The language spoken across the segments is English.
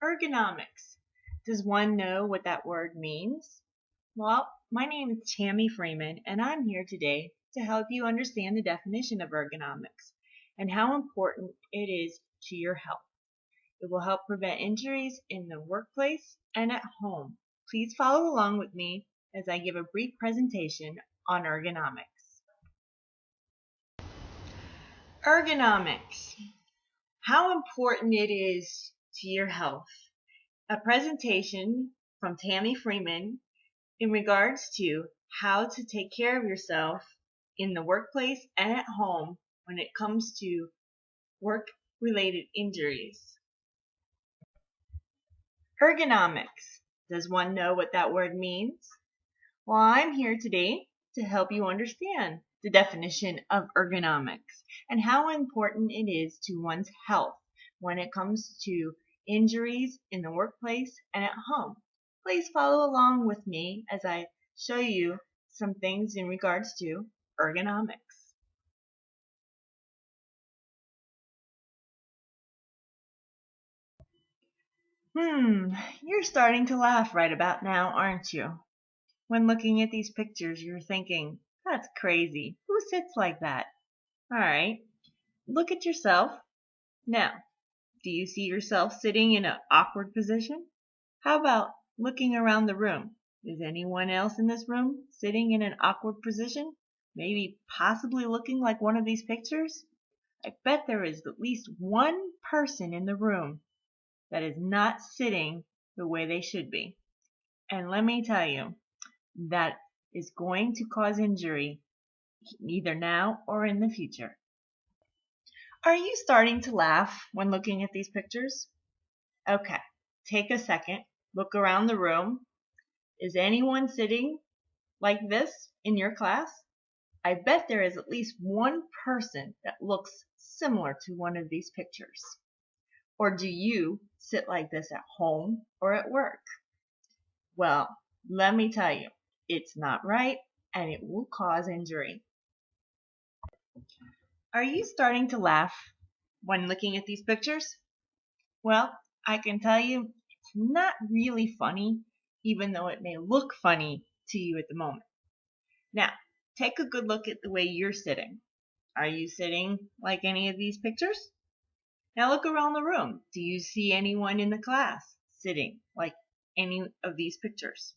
Ergonomics. Does one know what that word means? Well, my name is Tammy Freeman, and I'm here today to help you understand the definition of ergonomics and how important it is to your health. It will help prevent injuries in the workplace and at home. Please follow along with me as I give a brief presentation on ergonomics. Ergonomics. How important it is to your health. A presentation from Tammy Freeman in regards to how to take care of yourself in the workplace and at home when it comes to work-related injuries. Ergonomics. Does one know what that word means? Well, I'm here today to help you understand the definition of ergonomics and how important it is to one's health when it comes to injuries in the workplace and at home. Please follow along with me as I show you some things in regards to ergonomics. You're starting to laugh right about now, aren't you? When looking at these pictures, you're thinking, that's crazy. Who sits like that? All right, look at yourself. Now, do you see yourself sitting in an awkward position? How about looking around the room? Is anyone else in this room sitting in an awkward position? Maybe possibly looking like one of these pictures? I bet there is at least one person in the room that is not sitting the way they should be. And let me tell you, that is going to cause injury either now or in the future. Are you starting to laugh when looking at these pictures? Okay, take a second, look around the room. Is anyone sitting like this in your class? I bet there is at least one person that looks similar to one of these pictures. Or do you sit like this at home or at work? Well, let me tell you, it's not right and it will cause injury. Are you starting to laugh when looking at these pictures? Well, I can tell you it's not really funny, even though it may look funny to you at the moment. Now, take a good look at the way you're sitting. Are you sitting like any of these pictures? Now look around the room. Do you see anyone in the class sitting like any of these pictures?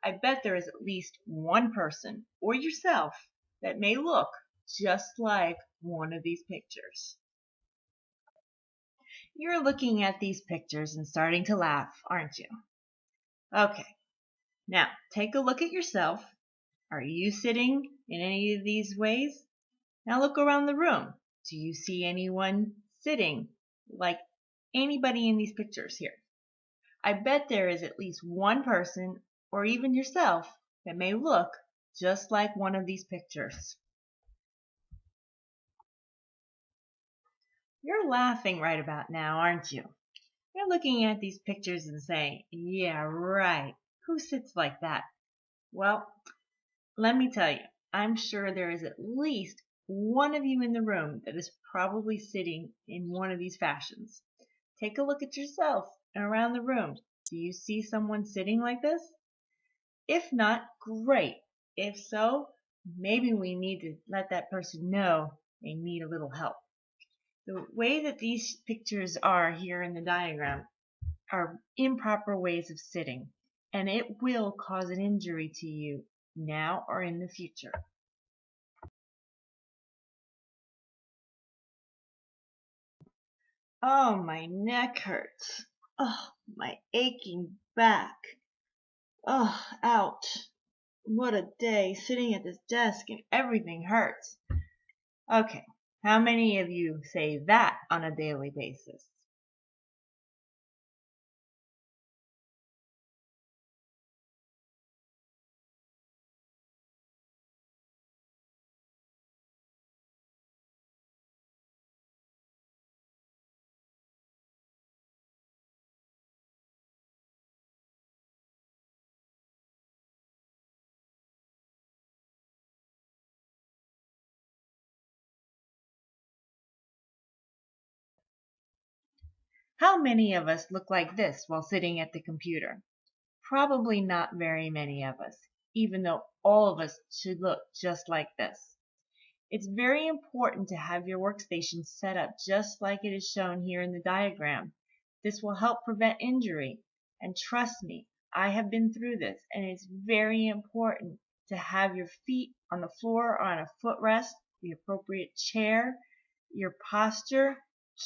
I bet there is at least one person or yourself that may look just like one of these pictures. You're looking at these pictures and starting to laugh, aren't you? Okay, now take a look at yourself. Are you sitting in any of these ways? Now look around the room. Do you see anyone sitting like anybody in these pictures here? I bet there is at least one person or even yourself that may look just like one of these pictures. You're laughing right about now, aren't you? You're looking at these pictures and saying, yeah, right. Who sits like that? Well, let me tell you, I'm sure there is at least one of you in the room that is probably sitting in one of these fashions. Take a look at yourself and around the room. Do you see someone sitting like this? If not, great. If so, maybe we need to let that person know they need a little help. The way that these pictures are here in the diagram are improper ways of sitting, and it will cause an injury to you now or in the future. Oh, my neck hurts. Oh, my aching back. Oh, ouch. What a day sitting at this desk and everything hurts. Okay, how many of you say that on a daily basis? How many of us look like this while sitting at the computer? Probably not very many of us, even though all of us should look just like this. It's very important to have your workstation set up just like it is shown here in the diagram. This will help prevent injury. And trust me, I have been through this, and it's very important to have your feet on the floor or on a footrest, the appropriate chair, your posture,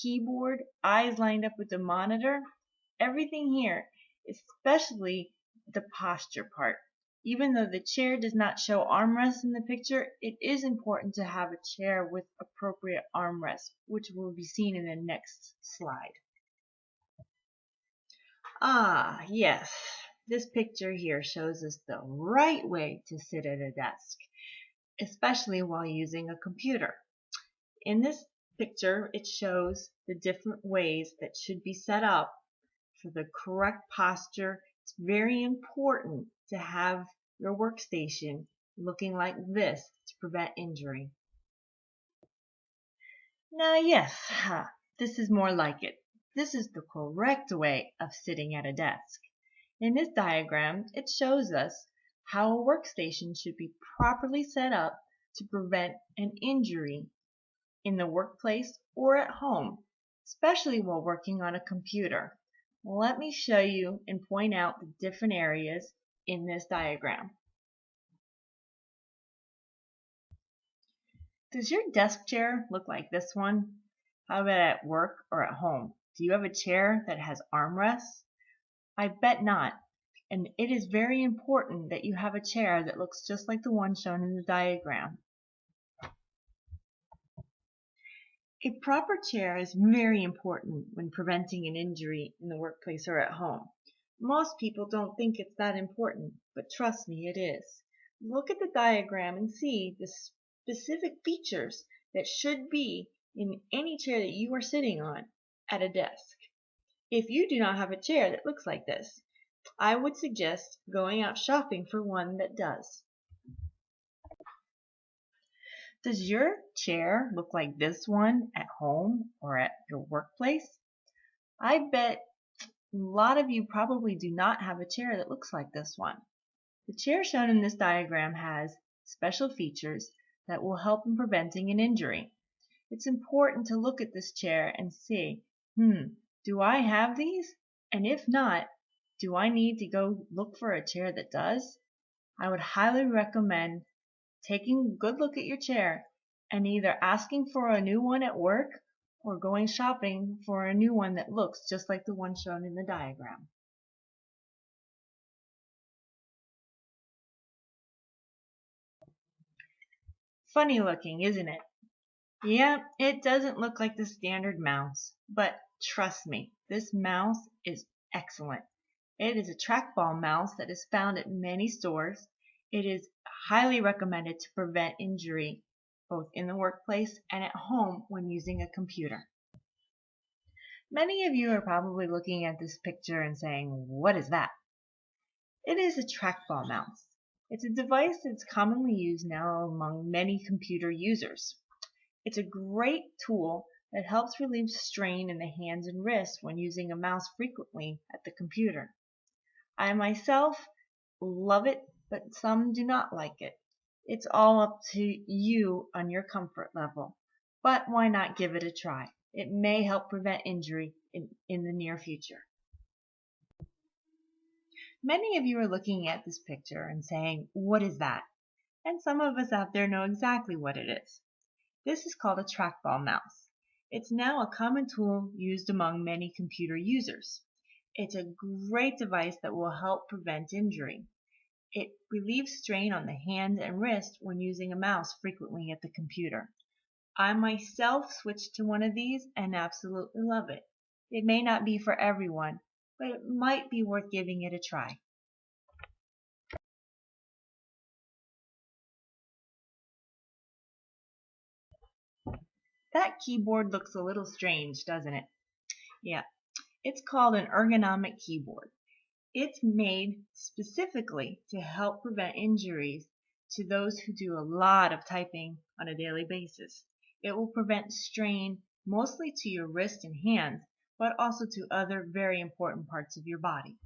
keyboard, eyes lined up with the monitor, everything here, especially the posture part. Even though the chair does not show armrests in the picture, it is important to have a chair with appropriate armrests, which will be seen in the next slide. Ah, yes. This picture here shows us the right way to sit at a desk, especially while using a computer. In this picture, it shows the different ways that should be set up for the correct posture. It's very important to have your workstation looking like this to prevent injury. Now, yes, this is more like it. This is the correct way of sitting at a desk. In this diagram, it shows us how a workstation should be properly set up to prevent an injury in the workplace or at home, especially while working on a computer. Let me show you and point out the different areas in this diagram. Does your desk chair look like this one? How about at work or at home? Do you have a chair that has armrests? I bet not. And it is very important that you have a chair that looks just like the one shown in the diagram. A proper chair is very important when preventing an injury in the workplace or at home. Most people don't think it's that important, but trust me, it is. Look at the diagram and see the specific features that should be in any chair that you are sitting on at a desk. If you do not have a chair that looks like this, I would suggest going out shopping for one that does. Does your chair look like this one at home or at your workplace? I bet a lot of you probably do not have a chair that looks like this one. The chair shown in this diagram has special features that will help in preventing an injury. It's important to look at this chair and see, do I have these? And if not, do I need to go look for a chair that does? I would highly recommend taking a good look at your chair and either asking for a new one at work or going shopping for a new one that looks just like the one shown in the diagram. Funny looking, isn't it? Yeah, it doesn't look like the standard mouse, but trust me, this mouse is excellent. It is a trackball mouse that is found at many stores. It is highly recommended to prevent injury both in the workplace and at home when using a computer. Many of you are probably looking at this picture and saying, what is that? It is a trackball mouse. It's a device that's commonly used now among many computer users. It's a great tool that helps relieve strain in the hands and wrists when using a mouse frequently at the computer. I myself love it, but some do not like it. It's all up to you on your comfort level. But why not give it a try? It may help prevent injury in the near future. Many of you are looking at this picture and saying, what is that? And some of us out there know exactly what it is. This is called a trackball mouse. It's now a common tool used among many computer users. It's a great device that will help prevent injury. It relieves strain on the hand and wrist when using a mouse frequently at the computer. I myself switched to one of these and absolutely love it. It may not be for everyone, but it might be worth giving it a try. That keyboard looks a little strange, doesn't it? Yeah, it's called an ergonomic keyboard. It's made specifically to help prevent injuries to those who do a lot of typing on a daily basis. It will prevent strain mostly to your wrist and hands, but also to other very important parts of your body.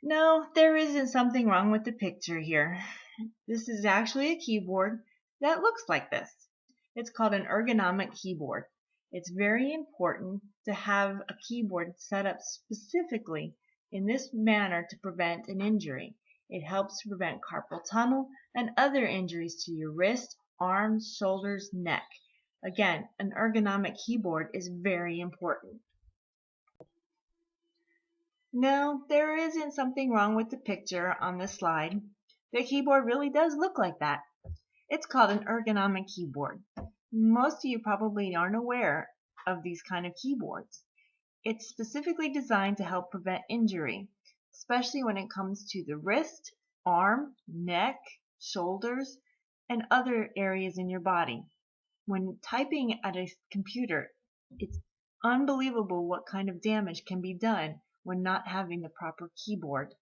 No, there isn't something wrong with the picture here. This is actually a keyboard that looks like this. It's called an ergonomic keyboard. It's very important to have a keyboard set up specifically in this manner to prevent an injury. It helps to prevent carpal tunnel and other injuries to your wrist, arms, shoulders, neck. Again, an ergonomic keyboard is very important. No, there isn't something wrong with the picture on this slide. The keyboard really does look like that. It's called an ergonomic keyboard. Most of you probably aren't aware of these kind of keyboards. It's specifically designed to help prevent injury, especially when it comes to the wrist, arm, neck, shoulders, and other areas in your body. When typing at a computer, it's unbelievable what kind of damage can be done when not having the proper keyboard.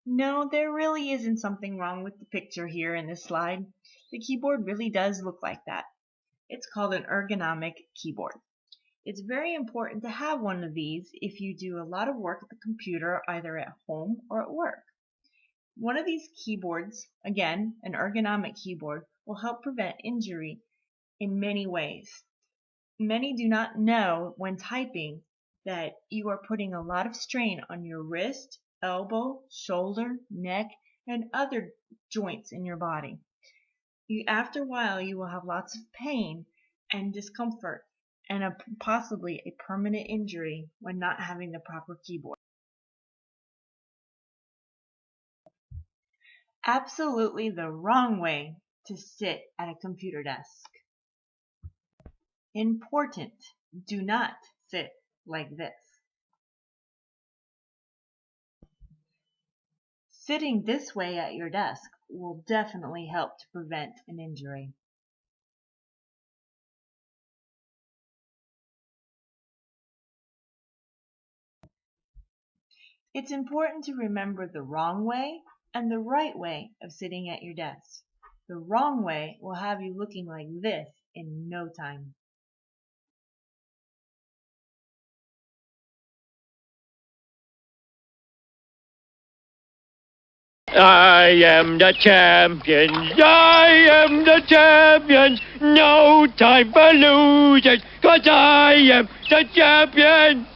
No, there really isn't something wrong with the picture here in this slide. The keyboard really does look like that. It's called an ergonomic keyboard. It's very important to have one of these if you do a lot of work at the computer, either at home or at work. One of these keyboards, again, an ergonomic keyboard, will help prevent injury in many ways. Many do not know when typing that you are putting a lot of strain on your wrist, elbow, shoulder, neck, and other joints in your body. After a while, you will have lots of pain and discomfort and possibly a permanent injury when not having the proper keyboard. Absolutely the wrong way to sit at a computer desk. Important. Do not sit like this. Sitting this way at your desk will definitely help to prevent an injury. It's important to remember the wrong way and the right way of sitting at your desk. The wrong way will have you looking like this in no time. I am the champion. I am the champion. No time for losers, 'cause I am the champion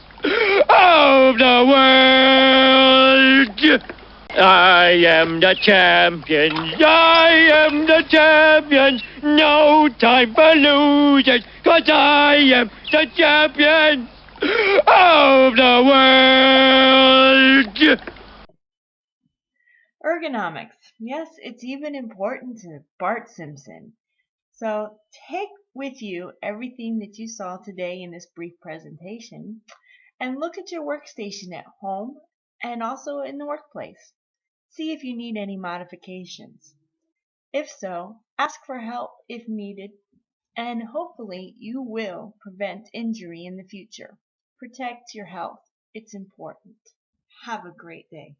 of the world. I am the champion. I am the champion. No time for losers, 'cause I am the champion of the world. Ergonomics. Yes, it's even important to Bart Simpson. So take with you everything that you saw today in this brief presentation and look at your workstation at home and also in the workplace. See if you need any modifications. If so, ask for help if needed, and hopefully you will prevent injury in the future. Protect your health. It's important. Have a great day.